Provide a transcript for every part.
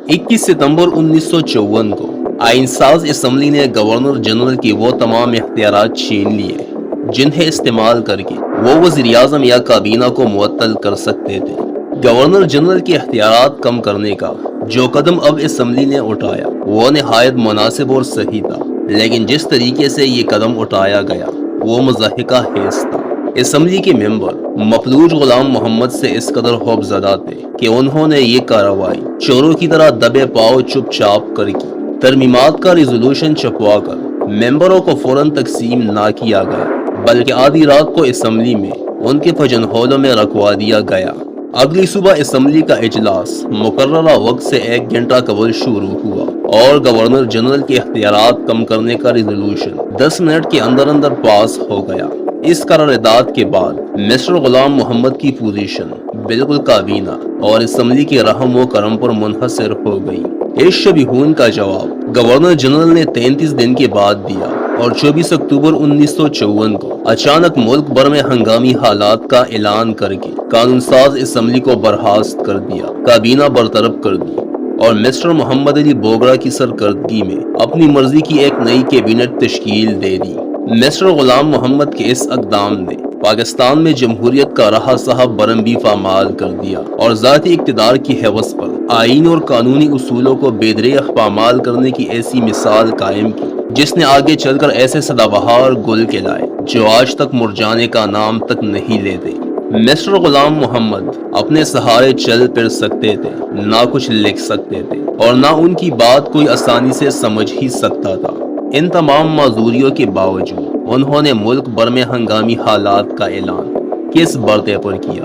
21 सितंबर 1954 को आइन साज असम्बली ने गवर्नर जनरल के वो तमाम इख्तियारात छीन लिए जिन्हें इस्तेमाल करके वो वज़ीर आज़म या काबीना को मुअत्तल कर सकते थे। गवर्नर जनरल के इख्तियारात कम करने का जो कदम अब असम्बली ने उठाया वो नहायत मुनासिब और सही था, लेकिन जिस तरीके से ये कदम उठाया गया वो मुज़ाहिका हेज था। असम्बली के मेंबर मफलूज गुलाम मोहम्मद से इस कदर खौफजदा थे कि उन्होंने ये कार्रवाई चोरों की तरह दबे पाव चुपचाप कर की। तरमीमात का रिजोल्यूशन छपवा कर मेंबरों को फौरन तकसीम ना किया गया, बल्कि आधी रात को असम्बली में उनके फजन हॉलों में रखवा दिया गया। अगली सुबह असम्बली का इजलास मुकर्ररा वक्त से 1 घंटा कबल शुरू हुआ और गवर्नर जनरल के इख्तियारात कम करने का रिजोल्यूशन 10 मिनट के अंदर अंदर पास हो गया। इस करारदाद के बाद मिस्टर गुलाम मोहम्मद की पोजीशन बिल्कुल काबीना और असम्बली के रहम व करम पर मुनहसर हो गई। इस शबीहून का जवाब गवर्नर जनरल ने 33 दिन के बाद दिया और 24 अक्टूबर 1954 को अचानक मुल्क भर में हंगामी हालात का ऐलान करके कानून साज असम्बली को बर्खास्त कर दिया, काबीना बरतरफ कर दी और मिस्टर मोहम्मद अली बोगरा की सरकर्दगी में अपनी मर्जी की एक नई कैबिनेट तश्कील दे दी। मिस्टर गुलाम मोहम्मद के इस अक़दाम ने पाकिस्तान में जमहूरियत का राह साहब बरम भी पामाल कर दिया और ज़ाती इक़्तिदार की हवस पर आईन और कानूनी उसूलों को बेदरेख पामाल करने की ऐसी मिसाल कायम की जिसने आगे चलकर ऐसे सदाबहार गुल खिलाए जो आज तक मुरझाने का नाम तक नहीं लेते। मिस्टर गुलाम मोहम्मद अपने सहारे चल फिर सकते थे, ना कुछ लिख सकते थे और ना उनकी बात कोई आसानी से समझ ही सकता था। इन तमाम माजूरियों के बावजूद उन्होंने मुल्क भर में हंगामी हालात का ऐलान किस बरते पर किया।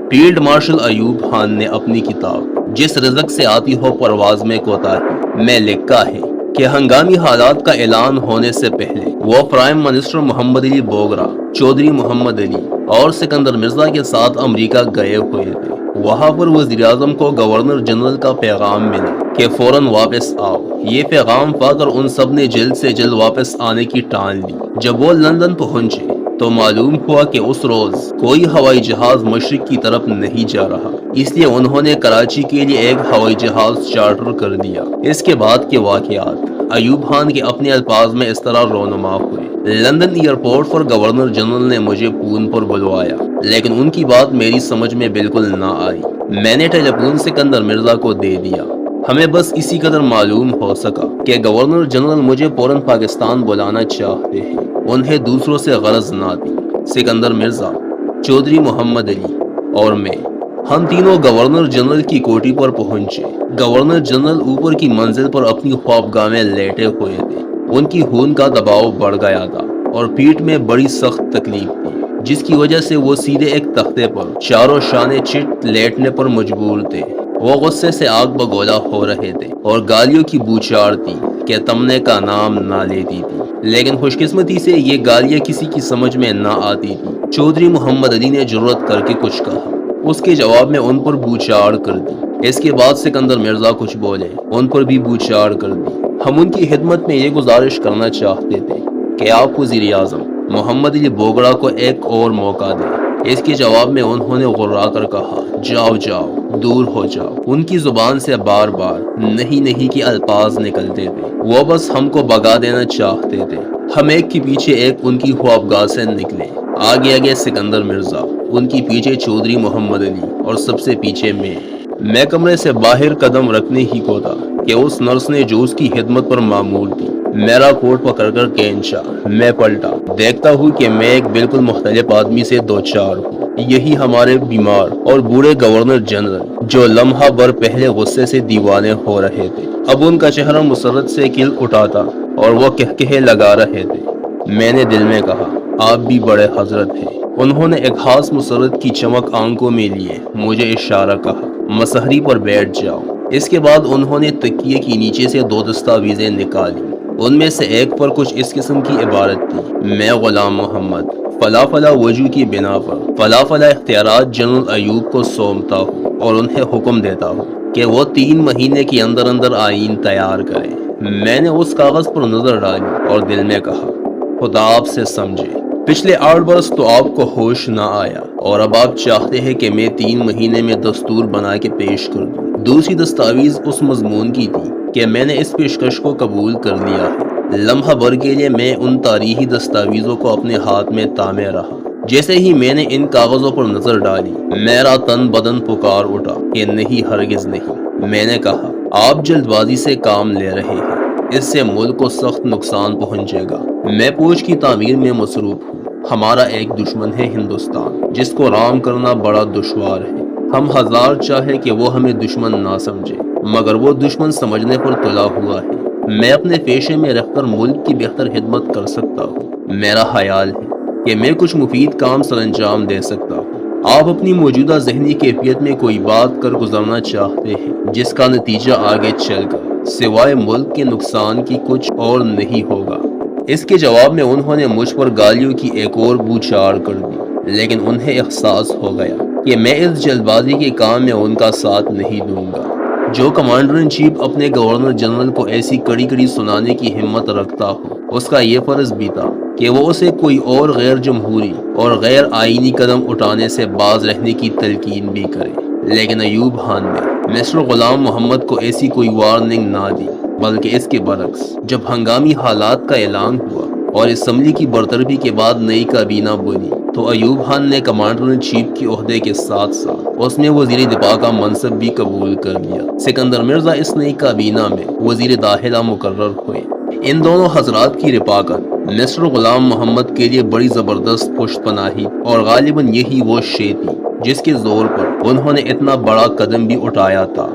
फील्ड मार्शल अयूब खान ने अपनी किताब जिस रिज़्क से आती हो परवाज में कोताही में लिखा है कि हंगामी हालात का ऐलान होने से पहले वो प्राइम मिनिस्टर मोहम्मद अली बोगरा, चौधरी मोहम्मद अली और सिकंदर मिर्जा के साथ अमेरिका गए हुए थे। वहाँ पर वज़ीर आज़म को गवर्नर जनरल का पैगाम मिला कि फौरन वापस आओ। ये पैगाम पाकर उन सब ने जल्द से जल्द वापस आने की ठान ली। जब वो लंदन पहुंचे तो मालूम हुआ कि उस रोज कोई हवाई जहाज मशरिक की तरफ नहीं जा रहा, इसलिए उन्होंने कराची के लिए एक हवाई जहाज चार्टर कर दिया। इसके बाद के वाकयात अयूब खान के अपने अल्फाज में इस तरह रोनुमा हुए। लंदन एयरपोर्ट पर गवर्नर जनरल ने मुझे फोन पर बुलवाया, लेकिन उनकी बात मेरी समझ में बिल्कुल ना आई। मैंने टेलीफोन सिकंदर मिर्जा को दे दिया। हमें बस इसी कदर मालूम हो सका कि गवर्नर जनरल मुझे फौरन पाकिस्तान बुलाना चाहते हैं, उन्हें दूसरों से गरज ना थी। सिकंदर मिर्जा, चौधरी मोहम्मद अली और मैं, हम तीनों गवर्नर जनरल की कोठी पर पहुंचे। गवर्नर जनरल ऊपर की मंजिल पर अपनी ख्वाबगाह में लेटे हुए थे। उनकी खून का दबाव बढ़ गया था और पीठ में बड़ी सख्त तकलीफ थी, जिसकी वजह से वो सीधे एक तख्ते पर चारों शाने चिट लेटने पर मजबूर थे। वो गुस्से से आग बगोला हो रहे थे और गालियों की बूछार थी कि तमने का नाम ना लेती थी, लेकिन खुशकिस्मती से ये गालियां किसी की समझ में ना आती थी। चौधरी मोहम्मद अली ने जुर्रत करके कुछ कहा, उसके जवाब में उन पर बूछार कर दी। इसके बाद सिकंदर मिर्जा कुछ बोले, उन पर भी बूछार कर दी। हम उनकी खिदमत में ये गुजारिश करना चाहते थे कि आप वज़ीर आज़म मोहम्मद अली बोगरा को एक और मौका दें। इसके जवाब में उन्होंने गुर्रा कर कहा, जाओ जाओ, दूर हो जाओ। उनकी जुबान से बार बार नहीं नहीं के अल्फाज निकलते थे। वो बस हमको भगा देना चाहते थे। हम एक के पीछे एक उनकी ख्वाबगाह से निकले। आगे आगे सिकंदर मिर्जा, उनकी पीछे चौधरी मोहम्मद अली और सबसे पीछे मैं कमरे से बाहर कदम रखने ही को था कि उस नर्स ने जो उसकी खिदमत पर मामूल थी मेरा कोट पकड़कर खींचा। मैं पलटा, देखता हूँ कि मैं एक बिल्कुल मुख्तलिफ आदमी से दो चार हूँ। यही हमारे बीमार और बूढ़े गवर्नर जनरल जो लम्हा भर पहले गुस्से से दीवाने हो रहे थे, अब उनका चेहरा मुसरत से खिल उठा था और वो कहकहे लगा रहे थे। मैंने दिल में कहा, आप भी बड़े हजरत हैं। उन्होंने एक खास मुसरत की चमक आंखों में लिए मुझे इशारा कहा, मसहरी पर बैठ जाओ। इसके बाद उन्होंने तकिए की नीचे से 2 दस्तावेजें निकाली। उनमें से एक पर कुछ इस किस्म की इबारत थी, मैं गुलाम मोहम्मद फला फला वजू की बिना पर फला फला इख्तियारात जनरल अयूब को सौंपता हूँ और उन्हें हुक्म देता हूँ कि वो 3 महीने के अंदर अंदर आईन तैयार करें। मैंने उस कागज पर नजर डाली और दिल में कहा, खुदा आपसे समझे, पिछले 8 बरस तो आपको होश ना आया और अब आप चाहते हैं कि मैं 3 महीने में दस्तूर बना के पेश कर दूं। دوسری دستاویز اس مضمون کی تھی کہ میں نے اس پیشکش کو قبول کر لیا ہے۔ لمحہ بھر کے لیے میں ان تاریخی دستاویزوں کو اپنے ہاتھ میں تھامے رہا۔ جیسے ہی میں نے ان کاغذوں پر نظر ڈالی، میرا تن بدن پکار اٹھا کہ نہیں، ہرگز نہیں۔ میں نے کہا، آپ جلد بازی سے کام لے رہے ہیں، اس سے ملک کو سخت نقصان پہنچے گا۔ میں فوج کی تعمیر میں مصروف ہوں۔ ہمارا ایک دشمن ہے ہندوستان، جس کو رام کرنا بڑا دشوار ہے۔ ہم ہزار چاہے کہ وہ ہمیں دشمن نہ سمجھے، مگر وہ دشمن سمجھنے پر تلا ہوا ہے۔ میں اپنے پیشے میں رہ کر ملک کی بہتر خدمت کر سکتا ہوں۔ میرا خیال ہے کہ میں کچھ مفید کام سر انجام دے سکتا ہوں۔ آپ اپنی موجودہ ذہنی کیفیت میں کوئی بات کر گزرنا چاہتے ہیں جس کا نتیجہ آگے چل کر سوائے ملک کے نقصان کی کچھ اور نہیں ہوگا۔ اس کے جواب میں انہوں نے مجھ پر گالیوں کی ایک اور بوچھار کر دی، لیکن انہیں احساس ہو گیا کہ میں اس جلد بازی کے کام میں ان کا ساتھ نہیں دوں گا۔ جو کمانڈر ان چیف اپنے گورنر جنرل کو ایسی کڑی کڑی سنانے کی ہمت رکھتا ہو، اس کا یہ فرض بھی تھا کہ وہ اسے کوئی اور غیر جمہوری اور غیر آئینی قدم اٹھانے سے باز رہنے کی تلقین بھی کرے۔ لیکن ایوب خان نے مسٹر غلام محمد کو ایسی کوئی وارننگ نہ دی، بلکہ اس کے برعکس جب ہنگامی حالات کا اعلان ہوا اور اسمبلی کی برطرفی کے بعد نئی کابینہ بنی، تو ایوب خان نے کمانڈر ان چیف کے عہدے کے ساتھ ساتھ اس میں وزیر دفاع کا منصب بھی قبول کر لیا۔ سکندر مرزا اس نئی کابینہ میں وزیر داخلہ مقرر ہوئے۔ ان دونوں حضرات کی رفاقت مسٹر غلام محمد کے لیے بڑی زبردست پشت پناہی، اور غالباً یہی وہ شے تھی جس کے زور پر انہوں نے اتنا بڑا قدم بھی اٹھایا تھا۔